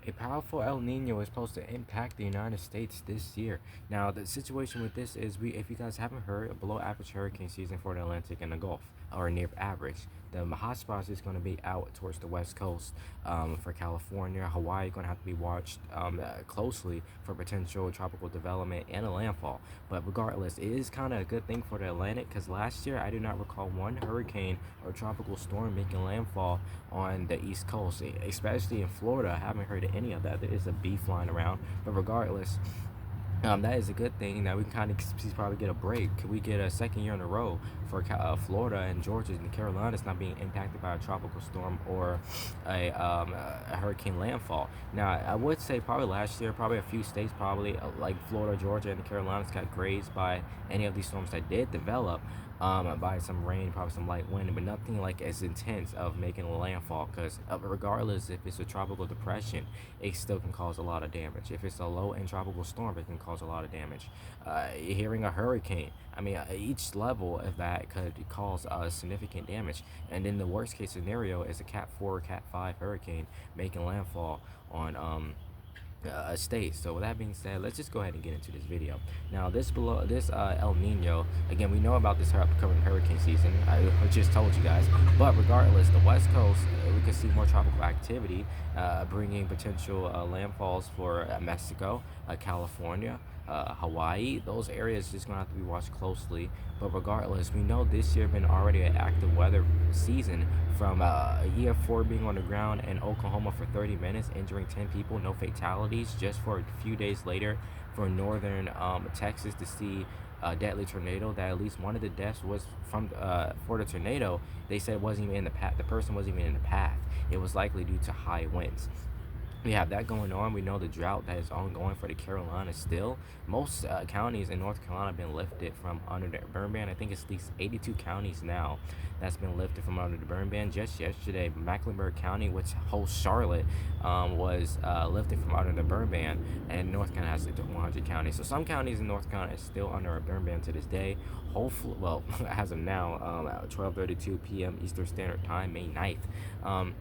A powerful El Nino is supposed to impact the United States this year. Now, the situation with this is, if you guys haven't heard, below average hurricane season for the Atlantic and the Gulf, or near average. The hotspots is going to be out towards the west coast. For California, Hawaii, going to have to be watched closely for potential tropical development and a landfall. But regardless, it is kind of a good thing for the Atlantic, because last year I do not recall one hurricane or tropical storm making landfall on the East Coast, especially in Florida. I haven't heard of any of that. There is a bee flying around, but regardless, that is a good thing that we can kind of probably get a break. Could we get a second year in a row for Florida and Georgia and the Carolinas not being impacted by a tropical storm or a hurricane landfall? Now, I would say probably last year, probably a few states, probably like Florida, Georgia, and the Carolinas got grazed by any of these storms that did develop. By some rain, probably some light wind, but nothing like as intense of making a landfall. Because regardless if it's a tropical depression, it still can cause a lot of damage. If it's a low end tropical storm, it can cause a lot of damage. Hearing a hurricane, I mean, each level of that could cause significant damage. And then the worst case scenario is a Cat 4 or Cat 5 hurricane making landfall on state. So with that being said, let's just go ahead and get into this video. Now, this El Nino, again, we know about this upcoming hurricane season. I just told you guys. But regardless, the West Coast, we could see more tropical activity, bringing potential landfalls for Mexico, California, Hawaii. Those areas just gonna have to be watched closely. But regardless, we know this year been already an active weather season, from EF4 being on the ground in Oklahoma for 30 minutes, injuring 10 people, no fatalities, just for a few days later for northern Texas to see a deadly tornado that at least one of the deaths was from for the tornado. They said it wasn't even in the path. The person wasn't even in the path. It was likely due to high winds. We have that going on. We know the drought that is ongoing for the Carolinas still. Most counties in North Carolina have been lifted from under the burn ban. I think it's at least 82 counties now that's been lifted from under the burn ban. Just yesterday, Mecklenburg County, which hosts Charlotte, was lifted from under the burn ban, and North Carolina has 100 counties. So some counties in North Carolina is still under a burn ban to this day. Hopefully, well, as of now, at 12:32 p.m. Eastern Standard Time, May 9th.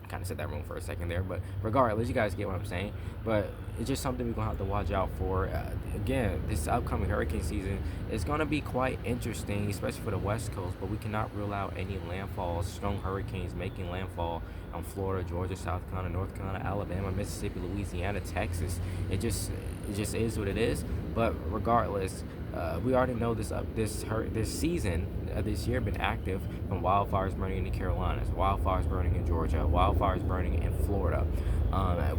Kind of said that wrong for a second there, but regardless, you guys get what I'm saying. But it's just something we're gonna have to watch out for. Again, this upcoming hurricane season is gonna be quite interesting, especially for the West Coast. But we cannot rule out any landfalls, strong hurricanes making landfall on Florida, Georgia, South Carolina, North Carolina, Alabama, Mississippi, Louisiana, Texas. It just is what it is. But regardless, we already know this season, this year, been active, from wildfires burning in the Carolinas, wildfires burning in Georgia, wildfires burning in Florida.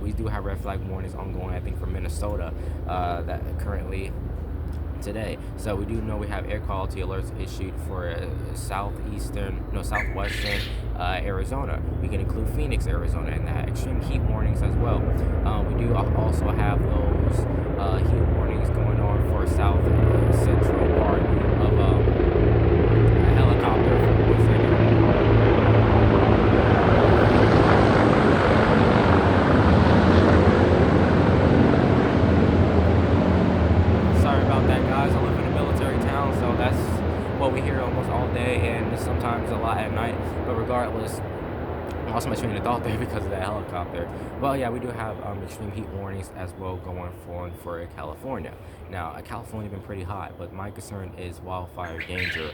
We do have red flag warnings ongoing, I think, for Minnesota, that currently today. So we do know we have air quality alerts issued for southwestern Arizona. We can include Phoenix, Arizona, and that extreme heat warnings as well. We do also have those heat warnings going on for south central part of a helicopter for 1 second. Sorry about that, guys. I live in a military town, so that's what we hear almost all day, and sometimes a lot at night. But regardless, I lost my train of thought there because of that helicopter. Well, yeah, we do have extreme heat warnings as well going for California. Now, California been pretty hot, but my concern is wildfire danger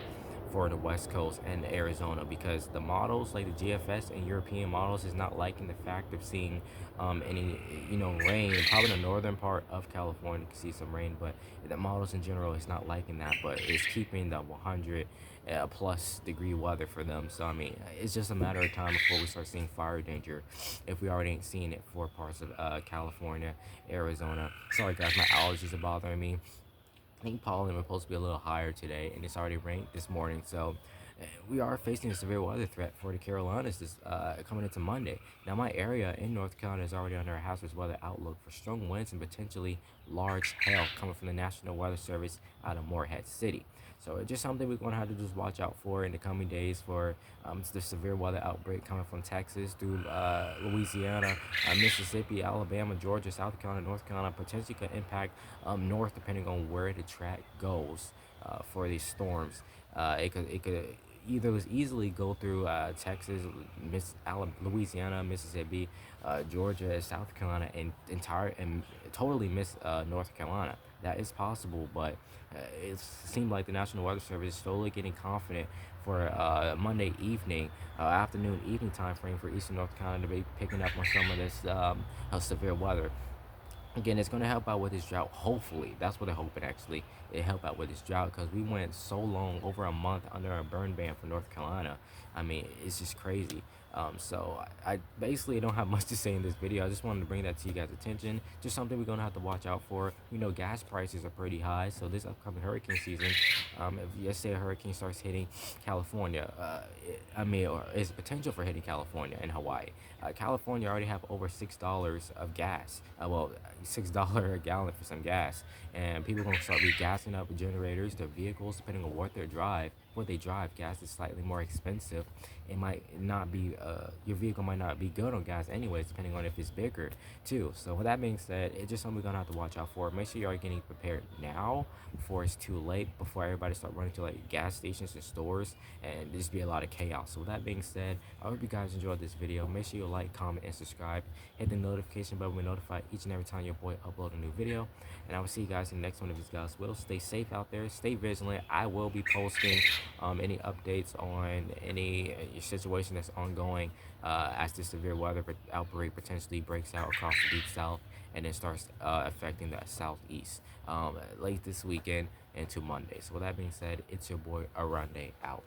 for the West Coast and Arizona, because the models like the GFS and European models is not liking the fact of seeing any rain. Probably the northern part of California can see some rain, but the models in general is not liking that. But it's keeping the 100 plus degree weather for them. So I mean, it's just a matter of time before we start seeing fire danger, if we already ain't seeing it for parts of California, Arizona. Sorry guys, my allergies are bothering me. I think pollen was supposed to be a little higher today, and it's already rained this morning. So we are facing a severe weather threat for the Carolinas this coming into Monday. Now, my area in North Carolina is already under a hazardous weather outlook for strong winds and potentially large hail coming from the National Weather Service out of Morehead City. So it's just something we're going to have to just watch out for in the coming days, for the severe weather outbreak coming from Texas through Louisiana, Mississippi, Alabama, Georgia, South Carolina, North Carolina. Potentially could impact north depending on where the track goes for these storms. It could either easily go through Texas, Louisiana, Mississippi, Georgia, South Carolina, and entire and totally miss North Carolina. That is possible, but it seemed like the National Weather Service is slowly getting confident for Monday evening, afternoon, evening time frame for Eastern North Carolina to be picking up on some of this severe weather. Again, it's going to help out with this drought. Hopefully, that's what I'm hoping. Actually, it help out with this drought because we went so long, over a month, under a burn ban for North Carolina. I mean, it's just crazy. So I basically don't have much to say in this video. I just wanted to bring that to you guys' attention. Just something we're gonna have to watch out for. We know gas prices are pretty high, so this upcoming hurricane season, if let's say a hurricane starts hitting California, or is potential for hitting California and Hawaii. California already have over $6 of gas. $6 a gallon for some gas, and people are gonna start regassing up generators, their vehicles, depending on what they drive. Gas is slightly more expensive. It might not be your vehicle might not be good on gas anyways, depending on if it's bigger too. So with that being said, it's just something we're gonna have to watch out for. Make sure you are getting prepared now before it's too late, before everybody start running to like gas stations and stores, and there's be a lot of chaos. So with that being said, I hope you guys enjoyed this video. Make sure you like, comment, and subscribe. Hit the notification button to be notified each and every time your boy upload a new video. And I will see you guys in the next one of these guys. Will stay safe out there, stay vigilant. I will be posting any updates on any situation that's ongoing as the severe weather outbreak potentially breaks out across the deep south and then starts affecting the southeast late this weekend into Monday. So with that being said, it's your boy Arande out.